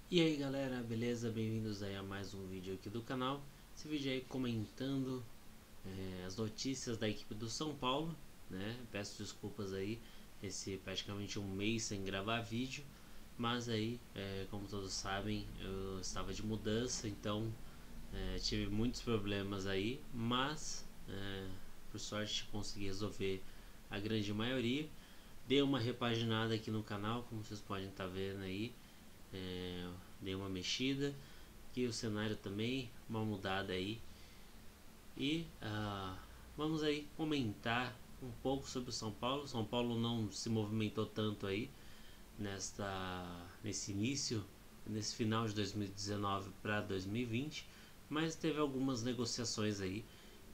E aí galera, beleza? Bem-vindos aí a mais um vídeo aqui do canal. Esse vídeo aí comentando as notícias da equipe do São Paulo, né? Peço desculpas aí, esse praticamente um mês sem gravar vídeo. Mas aí, como todos sabem, eu estava de mudança, então tive muitos problemas aí. Mas, por sorte, consegui resolver a grande maioria. Dei uma repaginada aqui no canal, como vocês podem estar vendo aí. Dei uma mexida aqui, o cenário também, uma mudada aí. E vamos aí comentar um pouco sobre o São Paulo. São Paulo não se movimentou tanto aí nesse início, nesse final de 2019 para 2020, mas teve algumas negociações aí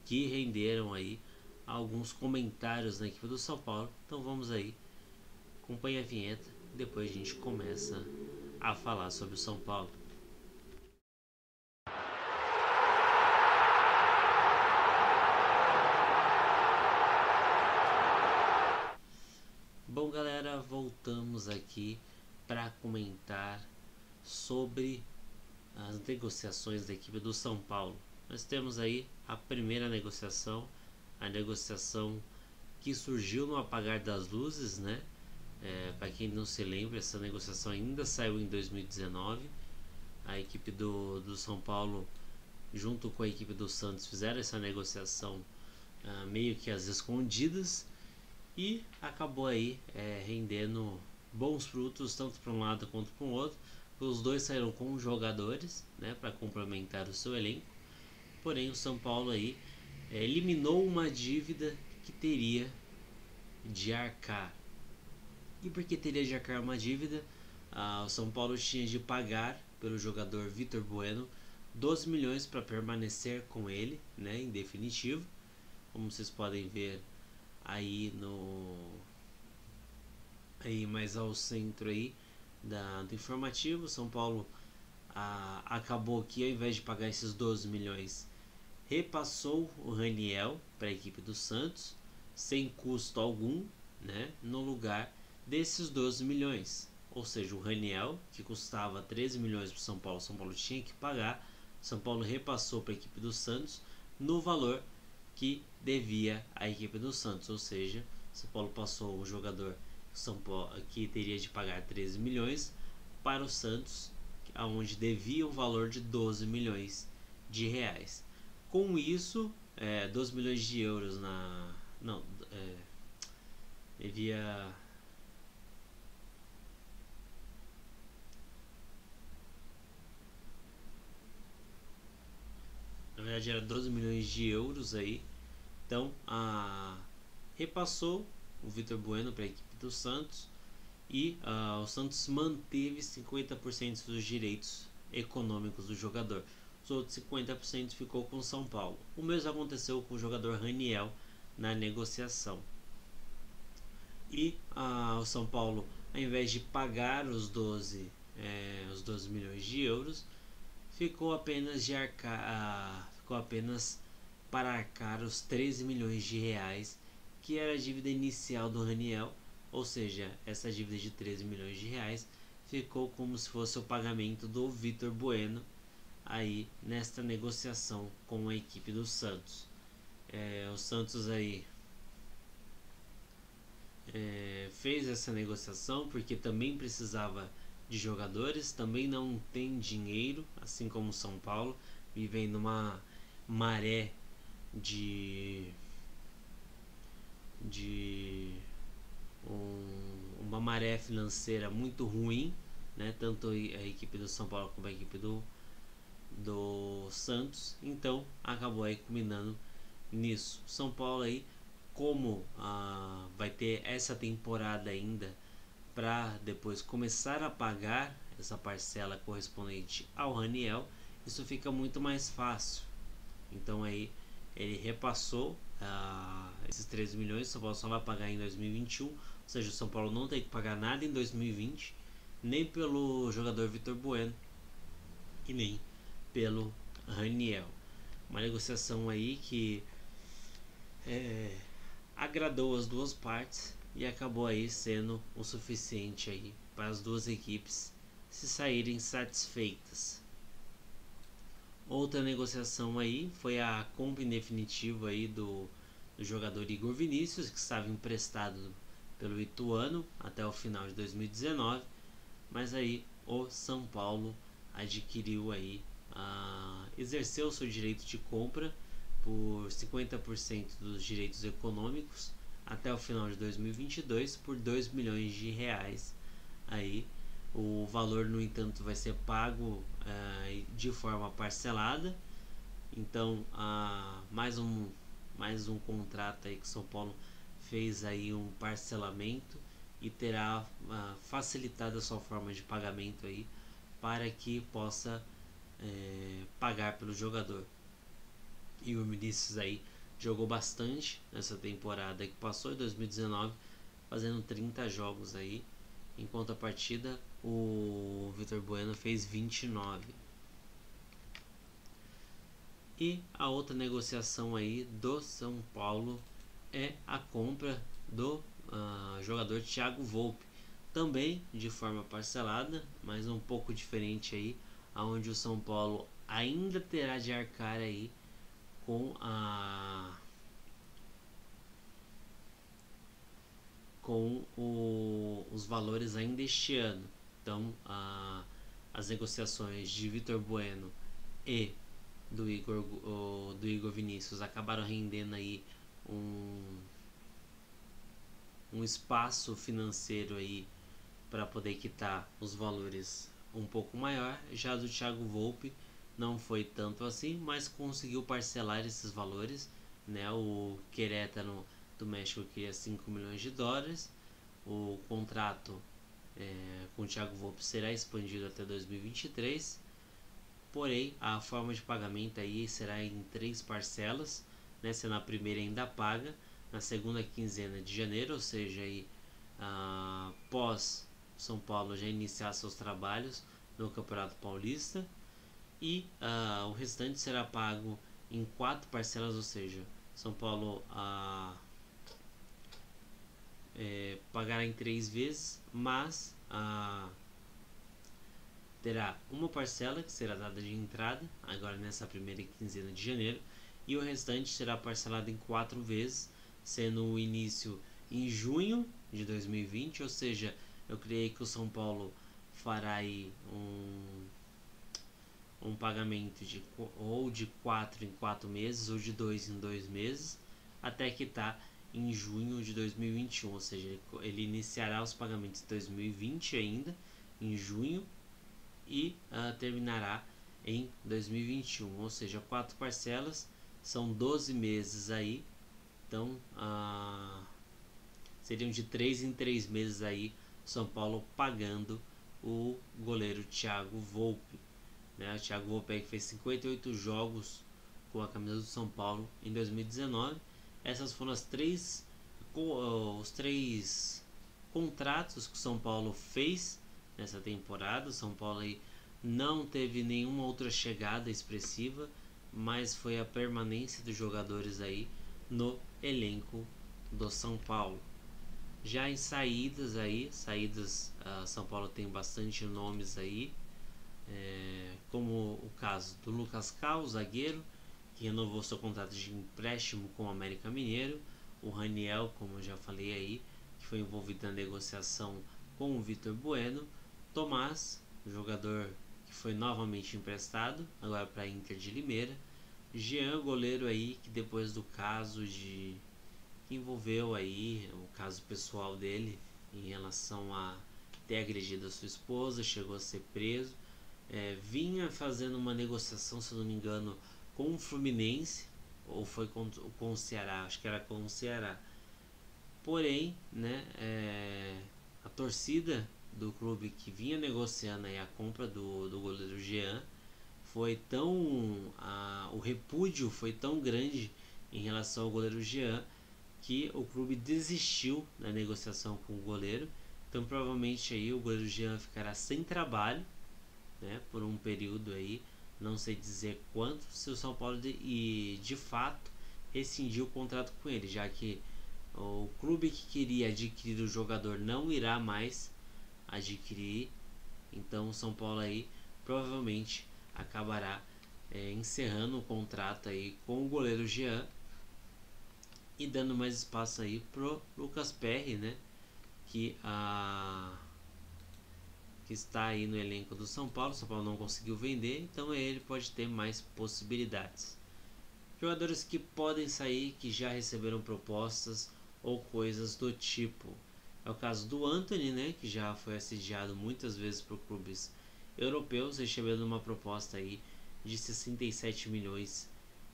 que renderam aí alguns comentários na equipe do São Paulo. Então vamos aí, acompanhe a vinheta e depois a gente começa a falar sobre o São Paulo. Bom galera, voltamos aqui para comentar sobre as negociações da equipe do São Paulo. Nós temos aí a primeira negociação, a negociação que surgiu no apagar das luzes, né? Para quem não se lembra, essa negociação ainda saiu em 2019. A equipe do São Paulo, junto com a equipe do Santos, fizeram essa negociação meio que às escondidas. E acabou aí rendendo bons frutos, tanto para um lado quanto para o outro. Os dois saíram com jogadores, né, para complementar o seu elenco. Porém, o São Paulo aí eliminou uma dívida que teria de arcar. E por que teria de arcar uma dívida? O São Paulo tinha de pagar pelo jogador Vitor Bueno 12 milhões para permanecer com ele, né, em definitivo. Como vocês podem ver aí mais ao centro aí do informativo, São Paulo acabou que, ao invés de pagar esses 12 milhões, repassou o Raniel para a equipe do Santos sem custo algum, né, no lugar desses 12 milhões. Ou seja, o Raniel, que custava 13 milhões para o São Paulo tinha que pagar. São Paulo repassou para a equipe do Santos no valor que devia à equipe do Santos. Ou seja, São Paulo passou um jogador que teria de pagar 13 milhões para o Santos, onde devia um valor de 12 milhões de reais. Com isso, 12 milhões de euros devia. Na verdade era 12 milhões de euros aí. Então repassou o Vitor Bueno para a equipe do Santos. E o Santos manteve 50% dos direitos econômicos do jogador. Os outros 50% ficou com o São Paulo. O mesmo aconteceu com o jogador Raniel na negociação. E o São Paulo, ao invés de pagar os 12 milhões de euros, ficou apenas para arcar os 13 milhões de reais, que era a dívida inicial do Raniel. Ou seja, essa dívida de 13 milhões de reais ficou como se fosse o pagamento do Vitor Bueno aí nesta negociação com a equipe do Santos. O Santos aí fez essa negociação porque também precisava de jogadores, também não tem dinheiro, assim como o São Paulo, vivem numa maré uma maré financeira muito ruim, né? Tanto a equipe do São Paulo como a equipe do Santos. Então acabou aí culminando nisso. São Paulo aí, como vai ter essa temporada ainda para depois começar a pagar essa parcela correspondente ao Raniel, isso fica muito mais fácil. Então aí ele repassou esses 13 milhões. O São Paulo só vai pagar em 2021, ou seja, o São Paulo não tem que pagar nada em 2020, nem pelo jogador Vitor Bueno e nem pelo Raniel. Uma negociação aí que agradou as duas partes e acabou aí sendo o suficiente aí para as duas equipes se saírem satisfeitas. Outra negociação aí foi a compra em definitivo aí do jogador Igor Vinícius, que estava emprestado pelo Ituano até o final de 2019, mas aí o São Paulo adquiriu aí, exerceu seu direito de compra por 50% dos direitos econômicos até o final de 2022 por 2 milhões de reais. Aí o valor, no entanto, vai ser pago de forma parcelada. Então, mais um contrato aí que São Paulo fez aí um parcelamento e terá facilitado a sua forma de pagamento aí para que possa pagar pelo jogador. E o Vinícius aí jogou bastante nessa temporada que passou em 2019, fazendo 30 jogos aí. Em contrapartida, o Vitor Bueno fez 29. E a outra negociação aí do São Paulo é a compra do jogador Thiago Volpe, também de forma parcelada, mas um pouco diferente aí, aonde o São Paulo ainda terá de arcar aí com os valores ainda este ano. Então, as negociações de Vitor Bueno e do Igor Vinícius acabaram rendendo aí um espaço financeiro aí para poder quitar os valores um pouco maior. Já do Thiago Volpe não foi tanto assim, mas conseguiu parcelar esses valores, né? O Querétaro do México queria 5 milhões de dólares. O contrato com o Thiago Volpe será expandido até 2023. Porém, a forma de pagamento aí será em 3 parcelas, né? Sendo a primeira ainda paga na segunda quinzena de janeiro, ou seja, aí, após São Paulo já iniciar seus trabalhos no Campeonato Paulista, e o restante será pago em 4 parcelas, ou seja, São Paulo pagará em 3 vezes, mas terá uma parcela que será dada de entrada, agora nessa primeira quinzena de janeiro, e o restante será parcelado em 4 vezes, sendo o início em junho de 2020, ou seja, eu creio que o São Paulo fará aí um pagamento ou de 4 em 4 meses, ou de 2 em 2 meses, até quitar em junho de 2021, ou seja, ele iniciará os pagamentos de 2020 ainda, em junho, e terminará em 2021, ou seja, 4 parcelas, são 12 meses aí, então seriam de 3 em 3 meses aí, São Paulo pagando o goleiro Thiago Volpe, né? O Thiago Volpe que fez 58 jogos com a camisa do São Paulo em 2019. Essas foram os 3 contratos que o São Paulo fez nessa temporada. O São Paulo aí não teve nenhuma outra chegada expressiva, mas foi a permanência dos jogadores aí no elenco do São Paulo. Já em saídas, São Paulo tem bastante nomes aí, como o caso do Lucas Cal, zagueiro, que renovou seu contrato de empréstimo com o América Mineiro. O Raniel, como eu já falei aí, que foi envolvido na negociação com o Vitor Bueno. Tomás, jogador que foi novamente emprestado, agora para a Inter de Limeira. Jean, goleiro aí, que depois do caso que envolveu aí o caso pessoal dele em relação a ter agredido a sua esposa, chegou a ser preso. Vinha fazendo uma negociação, se não me engano, com o Fluminense, ou foi com o Ceará, acho que era com o Ceará. Porém, né, a torcida do clube que vinha negociando aí a compra do goleiro Jean foi o repúdio foi tão grande em relação ao goleiro Jean que o clube desistiu da negociação com o goleiro. Então provavelmente aí o goleiro Jean ficará sem trabalho, né, por um período aí, não sei dizer quanto, se o São Paulo de fato rescindiu o contrato com ele, já que o clube que queria adquirir o jogador não irá mais adquirir Então o São Paulo aí provavelmente acabará encerrando o contrato aí com o goleiro Jean e dando mais espaço aí pro Lucas Perry, né, que está aí no elenco do São Paulo. O São Paulo não conseguiu vender, então ele pode ter mais possibilidades. Jogadores que podem sair, que já receberam propostas ou coisas do tipo. É o caso do Antony, né, que já foi assediado muitas vezes por clubes europeus, recebendo uma proposta aí de 67 milhões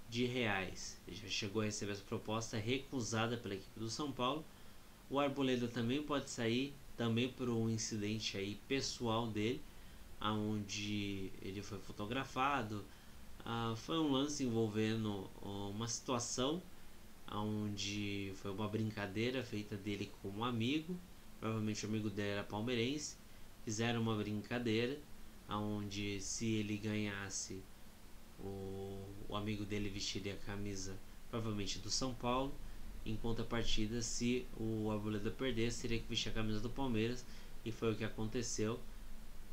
de reais. Ele já chegou a receber essa proposta recusada pela equipe do São Paulo. O Arboleda também pode sair, também por um incidente aí pessoal dele, onde ele foi fotografado. Foi um lance envolvendo uma situação onde foi uma brincadeira feita dele com um amigo. Provavelmente o amigo dele era palmeirense. Fizeram uma brincadeira onde, se ele ganhasse, o amigo dele vestiria a camisa provavelmente do São Paulo. Em contrapartida, se o Arboleda perdesse, teria que vestir a camisa do Palmeiras, e foi o que aconteceu,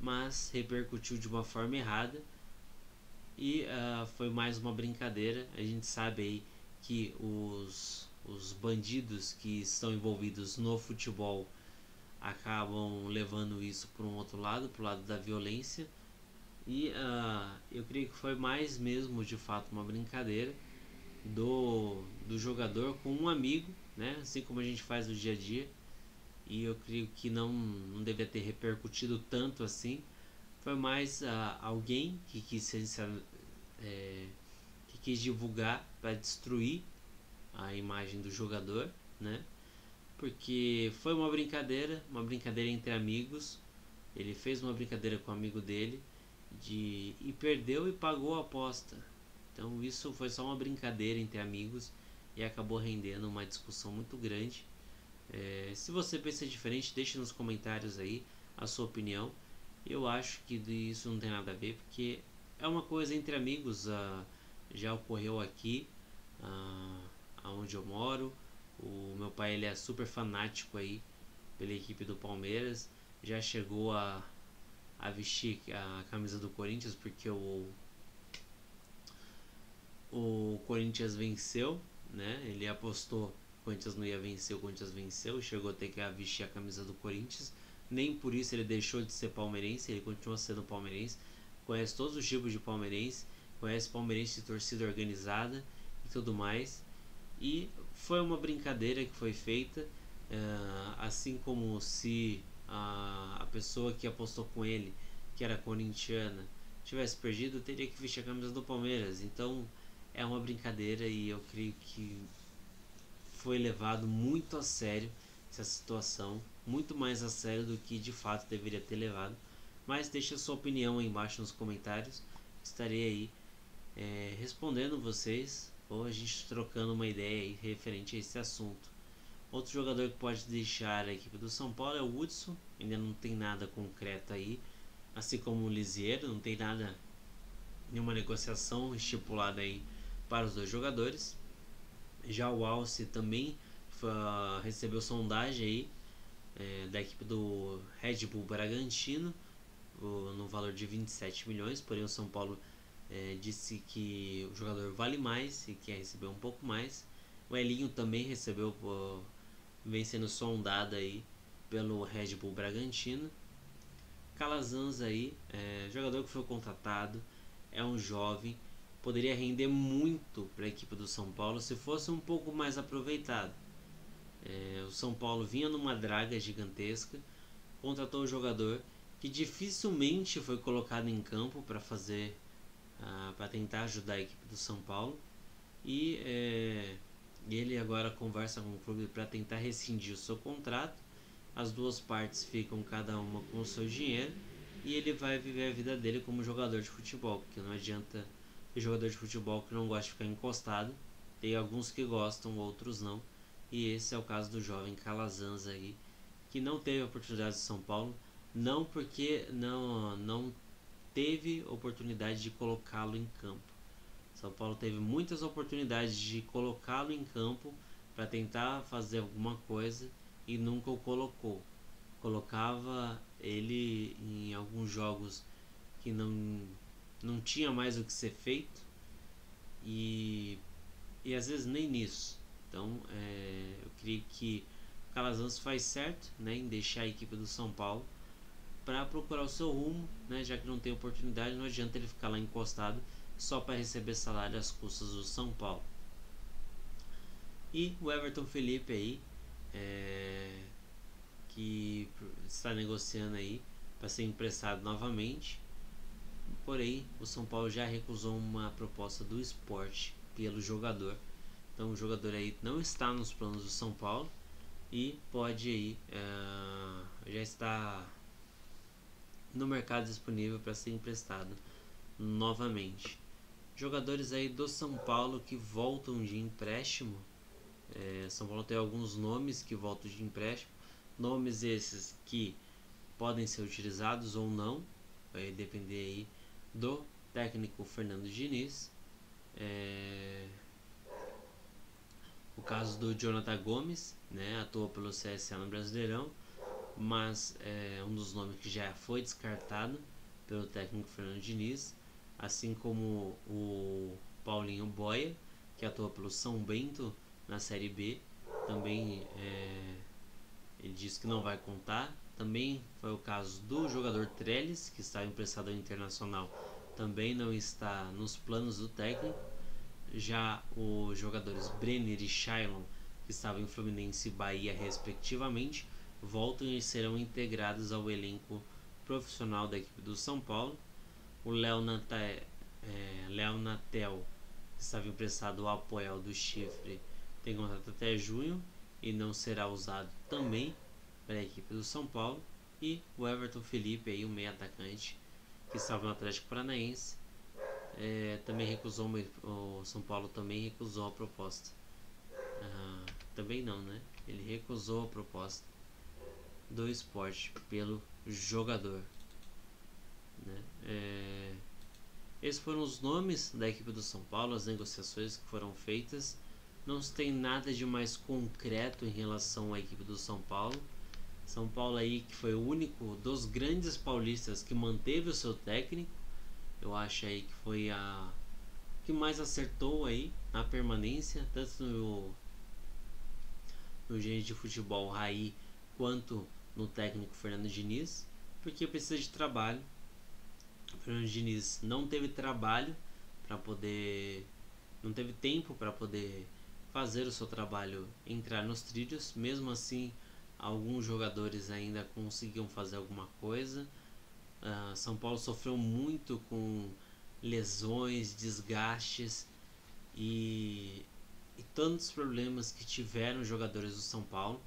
mas repercutiu de uma forma errada e foi mais uma brincadeira. A gente sabe aí que os bandidos que estão envolvidos no futebol acabam levando isso para um outro lado, para o lado da violência, e eu creio que foi mais mesmo de fato uma brincadeira do jogador com um amigo, né? Assim como a gente faz no dia a dia. E eu creio que não devia ter repercutido tanto assim. Foi mais alguém que quis divulgar para destruir a imagem do jogador, né? Porque foi uma brincadeira entre amigos. Ele fez uma brincadeira com o amigo dele e perdeu e pagou a aposta. Então isso foi só uma brincadeira entre amigos e acabou rendendo uma discussão muito grande. Se você pensa diferente, deixe nos comentários aí a sua opinião. Eu acho que isso não tem nada a ver, porque é uma coisa entre amigos. Já ocorreu aqui, onde eu moro. O meu pai, ele é super fanático aí pela equipe do Palmeiras. Já chegou a vestir a camisa do Corinthians porque o Corinthians venceu, né? Ele apostou que o Corinthians não ia vencer, o Corinthians venceu, chegou a ter que vestir a camisa do Corinthians. Nem por isso ele deixou de ser palmeirense, ele continua sendo palmeirense, conhece todos os tipos de palmeirense, conhece palmeirense de torcida organizada e tudo mais. E foi uma brincadeira que foi feita, assim como se a pessoa que apostou com ele, que era corintiana, tivesse perdido, teria que vestir a camisa do Palmeiras. Então é uma brincadeira, e eu creio que foi levado muito a sério essa situação, muito mais a sério do que de fato deveria ter levado. Mas deixe a sua opinião aí embaixo nos comentários, estarei aí respondendo vocês, ou a gente trocando uma ideia aí referente a esse assunto. Outro jogador que pode deixar a equipe do São Paulo é o Hudson. Ainda não tem nada concreto aí, assim como o Lisieiro, não tem nada, nenhuma negociação estipulada aí para os dois jogadores. Já o Alce também recebeu sondagem aí da equipe do Red Bull Bragantino no valor de 27 milhões, porém o São Paulo disse que o jogador vale mais e quer receber um pouco mais. O Elinho também recebeu, vem sendo sondado aí pelo Red Bull Bragantino. Calazans aí, jogador que foi contratado, é um jovem, poderia render muito para a equipe do São Paulo se fosse um pouco mais aproveitado. O São Paulo vinha numa draga gigantesca, contratou um jogador que dificilmente foi colocado em campo para fazer, para tentar ajudar a equipe do São Paulo, e ele agora conversa com o clube para tentar rescindir o seu contrato. As duas partes ficam cada uma com o seu dinheiro e ele vai viver a vida dele como jogador de futebol, porque não adianta ter jogador de futebol que não gosta de ficar encostado. Tem alguns que gostam, outros não, e esse é o caso do jovem Calazans aí, que não teve oportunidade de São Paulo, não porque não teve oportunidade de colocá-lo em campo. São Paulo teve muitas oportunidades de colocá-lo em campo para tentar fazer alguma coisa e nunca o colocou. colocava ele em alguns jogos que não tinha mais o que ser feito, e às vezes nem nisso. Então eu creio que o Calazans faz certo, né, em deixar a equipe do São Paulo para procurar o seu rumo, né, já que não tem oportunidade. Não adianta ele ficar lá encostado só para receber salário às custas do São Paulo. E o Everton Felipe aí, que está negociando aí para ser emprestado novamente. Porém, o São Paulo já recusou uma proposta do Sport pelo jogador. Então o jogador aí não está nos planos do São Paulo e pode aí já está no mercado disponível para ser emprestado novamente. Jogadores aí do São Paulo que voltam de empréstimo. São Paulo tem alguns nomes que voltam de empréstimo. Nomes esses que podem ser utilizados ou não. Vai depender aí do técnico Fernando Diniz. O caso do Jonathan Gomes, né, atuou pelo CSA no Brasileirão, mas é um dos nomes que já foi descartado pelo técnico Fernando Diniz, assim como o Paulinho Boia, que atuou pelo São Bento na Série B, também ele disse que não vai contar. Também foi o caso do jogador Trellis, que está emprestado ao Internacional, também não está nos planos do técnico. Já os jogadores Brenner e Shailon, que estavam em Fluminense e Bahia respectivamente, voltam e serão integrados ao elenco profissional da equipe do São Paulo. O Léo Natel, que estava emprestado ao Apoel do Chifre, tem contrato até junho e não será usado também para a equipe do São Paulo. E o Everton Felipe, aí, o meio atacante, que estava no Atlético Paranaense, também recusou, o São Paulo também recusou a proposta. Também não, né? Ele recusou a proposta do Sport pelo jogador, né? Esses foram os nomes da equipe do São Paulo, as negociações que foram feitas. Não se tem nada de mais concreto em relação à equipe do São Paulo. São Paulo aí que foi o único dos grandes paulistas que manteve o seu técnico. Eu acho aí que foi a que mais acertou aí na permanência, tanto no gerente de futebol Raí quanto no técnico Fernando Diniz, porque precisa de trabalho. O Fernando Diniz não teve trabalho para poder, não teve tempo para poder fazer o seu trabalho entrar nos trilhos. Mesmo assim, alguns jogadores ainda conseguiam fazer alguma coisa. São Paulo sofreu muito com lesões, desgastes e tantos problemas que tiveram os jogadores do São Paulo.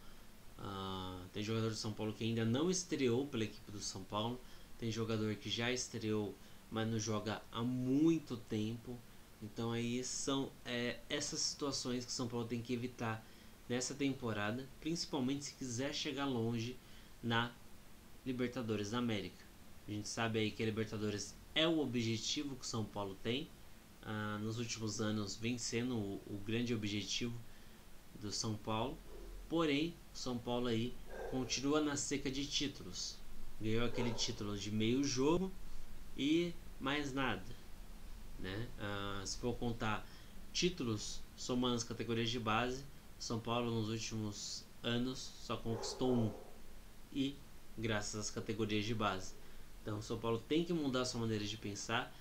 Tem jogador do São Paulo que ainda não estreou pela equipe do São Paulo. Tem jogador que já estreou, mas não joga há muito tempo. Então aí são essas situações que o São Paulo tem que evitar nessa temporada, principalmente se quiser chegar longe na Libertadores da América. A gente sabe aí que a Libertadores é o objetivo que o São Paulo tem. Nos últimos anos vem sendo o grande objetivo do São Paulo. Porém, o São Paulo aí continua na seca de títulos. Ganhou aquele título de meio jogo e mais nada, né? Se for contar títulos somando as categorias de base, São Paulo nos últimos anos só conquistou um, e graças às categorias de base. Então o São Paulo tem que mudar sua maneira de pensar,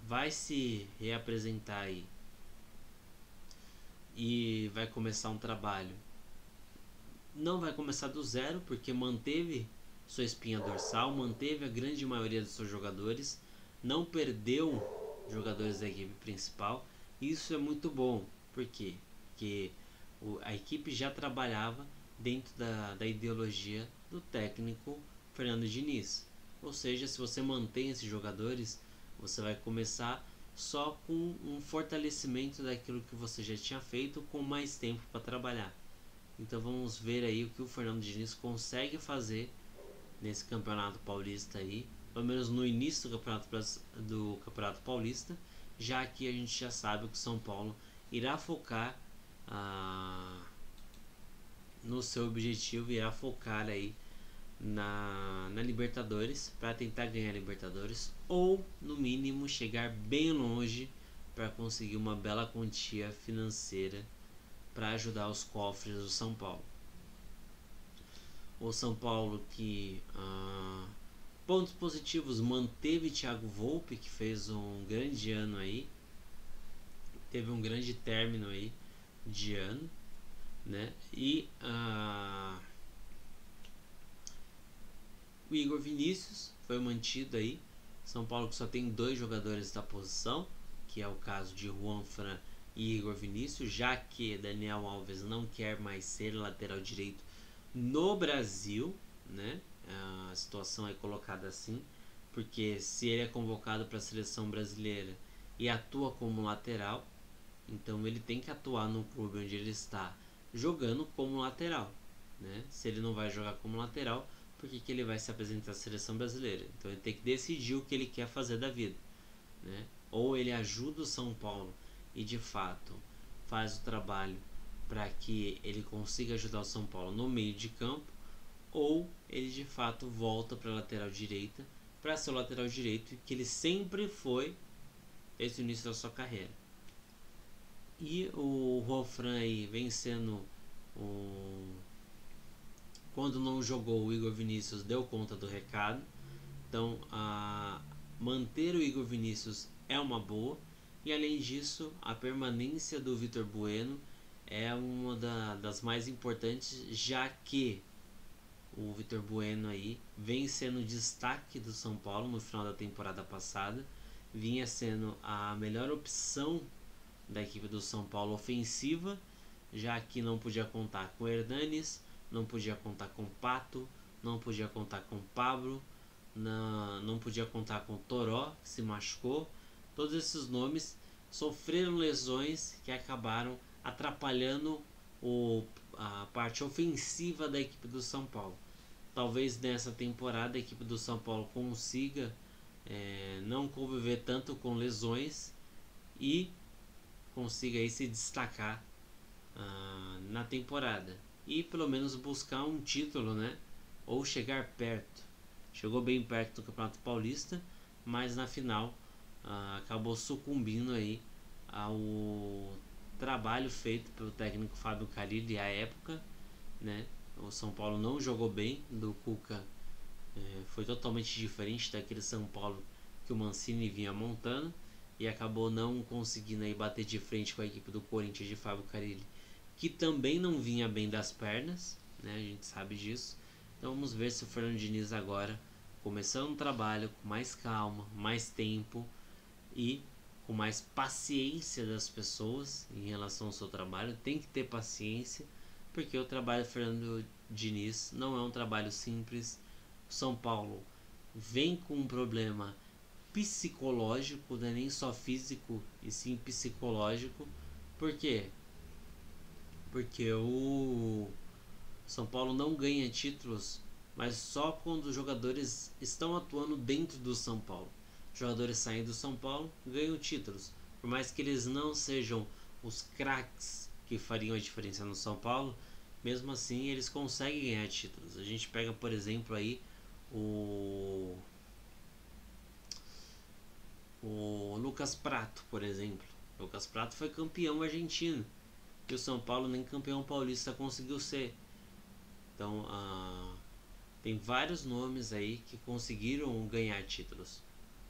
vai se reapresentar aí e vai começar um trabalho. Não vai começar do zero, porque manteve sua espinha dorsal, manteve a grande maioria dos seus jogadores, não perdeu jogadores da equipe principal. Isso é muito bom. Por quê? Porque a equipe já trabalhava dentro da ideologia do técnico Fernando Diniz. Ou seja, se você mantém esses jogadores, você vai começar só com um fortalecimento daquilo que você já tinha feito, com mais tempo para trabalhar. Então vamos ver aí o que o Fernando Diniz consegue fazer nesse Campeonato Paulista aí, pelo menos no início do Campeonato Paulista, já que a gente já sabe que o São Paulo irá focar no seu objetivo, irá focar aí na Libertadores, para tentar ganhar a Libertadores, ou no mínimo chegar bem longe para conseguir uma bela quantia financeira para ajudar os cofres do São Paulo. O São Paulo que pontos positivos, manteve Thiago Volpe, que fez um grande ano aí, teve um grande término aí de ano, né? E o Igor Vinícius foi mantido aí. São Paulo que só tem 2 jogadores da posição, que é o caso de Juan Fran e Igor Vinícius, já que Daniel Alves não quer mais ser lateral direito no Brasil, né? A situação é colocada assim, porque se ele é convocado para a seleção brasileira e atua como lateral, então ele tem que atuar no clube onde ele está jogando como lateral, né? Se ele não vai jogar como lateral, por que ele vai se apresentar à seleção brasileira? Então ele tem que decidir o que ele quer fazer da vida, né? Ou ele ajuda o São Paulo e de fato faz o trabalho para que ele consiga ajudar o São Paulo no meio de campo, ou ele de fato volta para a lateral direita, para ser o lateral direito que ele sempre foi desde o início da sua carreira. E o Juan Fran aí vem sendo quando não jogou, o Igor Vinícius deu conta do recado. Então manter o Igor Vinícius é uma boa. E além disso, a permanência do Vitor Bueno é uma das mais importantes, já que o Vitor Bueno aí vem sendo destaque do São Paulo no final da temporada passada, vinha sendo a melhor opção da equipe do São Paulo ofensiva, já que não podia contar com Hernanes, não podia contar com Pato, não podia contar com Pablo, não podia contar com Toró, que se machucou. Todos esses nomes sofreram lesões que acabaram atrapalhando a parte ofensiva da equipe do São Paulo. Talvez nessa temporada a equipe do São Paulo consiga não conviver tanto com lesões e consiga aí se destacar na temporada e pelo menos buscar um título, né? Ou chegar perto. Chegou bem perto do Campeonato Paulista, mas na final acabou sucumbindo aí ao trabalho feito pelo técnico Fábio Carille à época, né? O São Paulo não jogou bem, do Cuca foi totalmente diferente daquele São Paulo que o Mancini vinha montando, e acabou não conseguindo aí bater de frente com a equipe do Corinthians de Fábio Carille, que também não vinha bem das pernas, né? A gente sabe disso. Então vamos ver se o Fernando Diniz agora, começando um trabalho com mais calma, mais tempo e com mais paciência das pessoas em relação ao seu trabalho. Tem que ter paciência, porque o trabalho do Fernando Diniz não é um trabalho simples. O São Paulo vem com um problema psicológico, não é nem só físico, e sim psicológico. Por quê? Porque o São Paulo não ganha títulos, mas só quando os jogadores estão atuando dentro do São Paulo. Os jogadores saem do São Paulo, ganham títulos. Por mais que eles não sejam os craques que fariam a diferença no São Paulo, mesmo assim eles conseguem ganhar títulos. A gente pega, por exemplo, aí o Lucas Prato, por exemplo. Lucas Prato foi campeão argentino, que o São Paulo nem campeão paulista conseguiu ser. Então tem vários nomes aí que conseguiram ganhar títulos.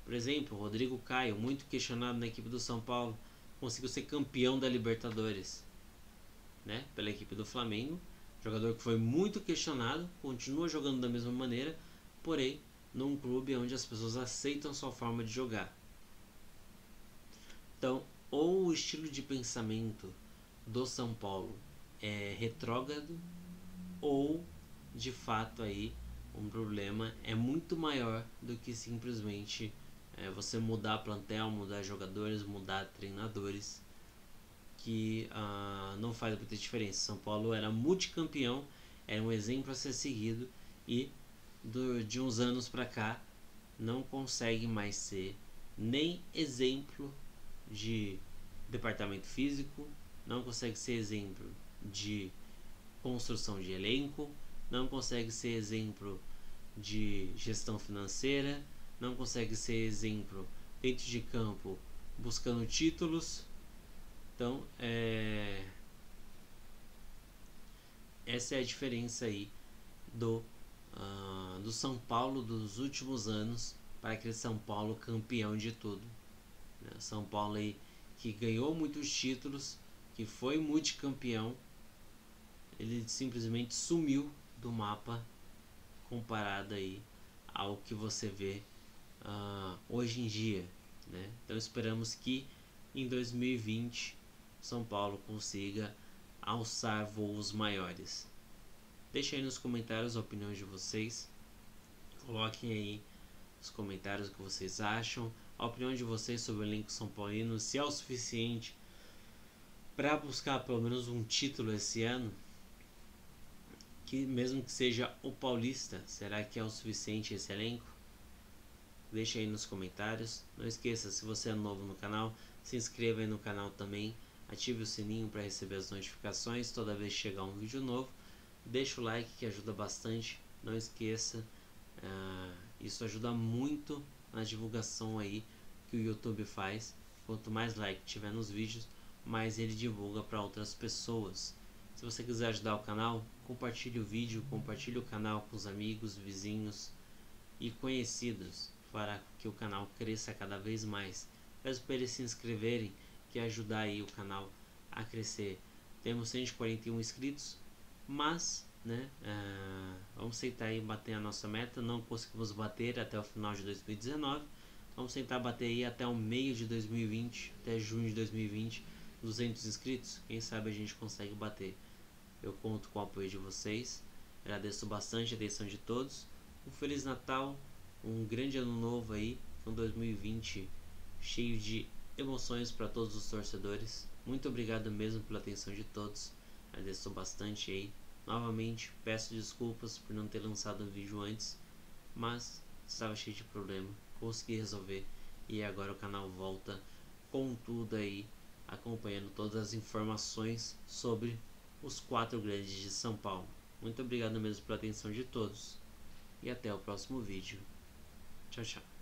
Por exemplo, Rodrigo Caio, muito questionado na equipe do São Paulo, conseguiu ser campeão da Libertadores, né, pela equipe do Flamengo. Jogador que foi muito questionado, continua jogando da mesma maneira, porém num clube onde as pessoas aceitam sua forma de jogar. Então, ou o estilo de pensamento do São Paulo é retrógrado, ou de fato aí um problema é muito maior do que simplesmente você mudar plantel, mudar jogadores, mudar treinadores, que não faz muita diferença. São Paulo era multicampeão, era um exemplo a ser seguido, e de uns anos para cá não consegue mais ser nem exemplo de departamento físico, não consegue ser exemplo de construção de elenco, não consegue ser exemplo de gestão financeira, não consegue ser exemplo dentro de campo buscando títulos. Então essa é a diferença aí do São Paulo dos últimos anos para aquele São Paulo campeão de tudo, né? São Paulo aí que ganhou muitos títulos, que foi multicampeão, ele simplesmente sumiu do mapa comparado aí ao que você vê hoje em dia, né? Então esperamos que em 2020 São Paulo consiga alçar voos maiores. Deixe aí nos comentários a opinião de vocês, coloquem aí nos comentários o que vocês acham, a opinião de vocês sobre o elenco São Paulino, se é o suficiente para buscar pelo menos um título esse ano, que mesmo que seja o Paulista, será que é o suficiente esse elenco? Deixa aí nos comentários. Não esqueça, se você é novo no canal, se inscreva aí no canal também, ative o sininho para receber as notificações toda vez que chegar um vídeo novo. Deixa o like que ajuda bastante, não esqueça, isso ajuda muito na divulgação aí que o YouTube faz. Quanto mais like tiver nos vídeos, mais ele divulga para outras pessoas. Se você quiser ajudar o canal, compartilhe o vídeo, compartilhe o canal com os amigos, vizinhos e conhecidos, para que o canal cresça cada vez mais. Peço para eles se inscreverem, que ajudar aí o canal a crescer. Temos 141 inscritos, mas né, vamos tentar aí bater a nossa meta. Não conseguimos bater até o final de 2019, vamos tentar bater aí até o meio de 2020, até junho de 2020, 200 inscritos. Quem sabe a gente consegue bater. Eu conto com o apoio de vocês, agradeço bastante a atenção de todos. Um Feliz Natal, um grande ano novo aí, um 2020 cheio de emoções para todos os torcedores. Muito obrigado mesmo pela atenção de todos, agradeço bastante aí. Novamente peço desculpas por não ter lançado o vídeo antes, mas estava cheio de problema, consegui resolver e agora o canal volta com tudo aí, acompanhando todas as informações sobre os 4 grandes de São Paulo. Muito obrigado mesmo pela atenção de todos e até o próximo vídeo. Tchau, tchau.